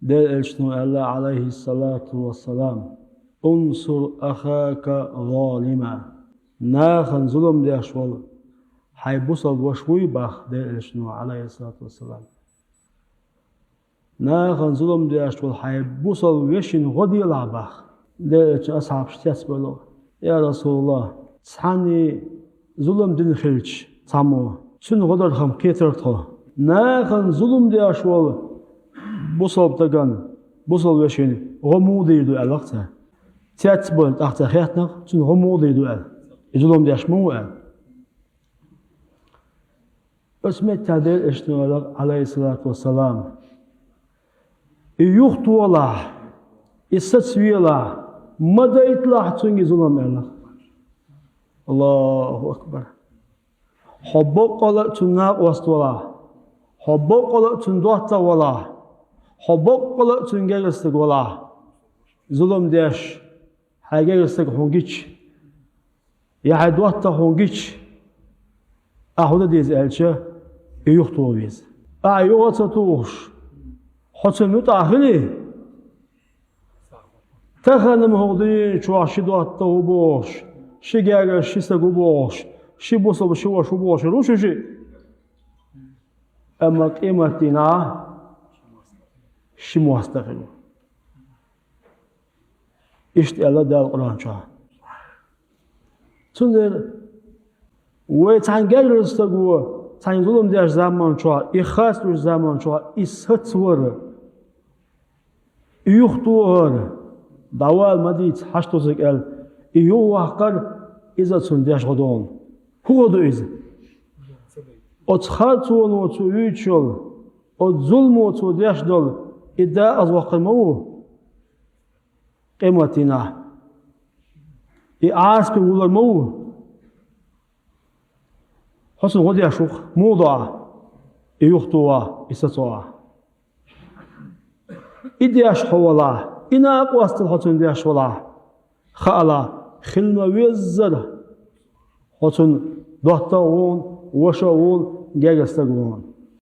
Der elçinin Allah aleyhissalatu vesselam unsur akhaka zalima nahan zulüm deşwal haybusal washwi bach der elçinin aleyhissalatu vesselam nahan zulüm deşwal haybusal weshin godila bach der elçi ashab ştes bolo ya Rasulullah sani zulüm din khilch samu şun godar ham ketirto nahan zulüm deşwal busal tagan busal weshin gomudirdu alaqta تأتبون تحت خياتنا تون غموضي دوال يجلهم ديش موال اسمه تعديل اشتغل عليه الصلاة والسلام يخطو الله يستسوي الله مدى يطلع تونجي ظلم الله أكبر حبوك الله تناق وسط الله حبوك الله تندوحت الله حبوك الله تنجلستك الله ظلم ديش حاجة يستك هونجيش يا حدوات هونجيش أهودا ديز ألشة يختو بيز أيوة تطوش حسنوت أهلي تخنم هودين شو عشدوات توبوش شجاع شيسقوبوش شيبوسو شو بوش روش شيء أما قيمتنا شي مستقل İşte Allah der Kur'an'ça. Çünkü ve tangelirse bu tangulum der zaman çoğa, ihas bir zaman çoğa, ishat var, yuhtu var, daval madit haştozak el, yu vakar izatsun der şodon. Hugodu iz. Ot khatun o tu üçol, ot zulmu tu deşdol, idda az vakırmavu. قيمتنا إعاس بقول المو حسن غدي أشوف موضع يخطوا يستطيع إدي أشحولا إنا أقوى استلحسن دي أشولا خالا خلما ويزر حسن ضغطاون وشاون جاجستقون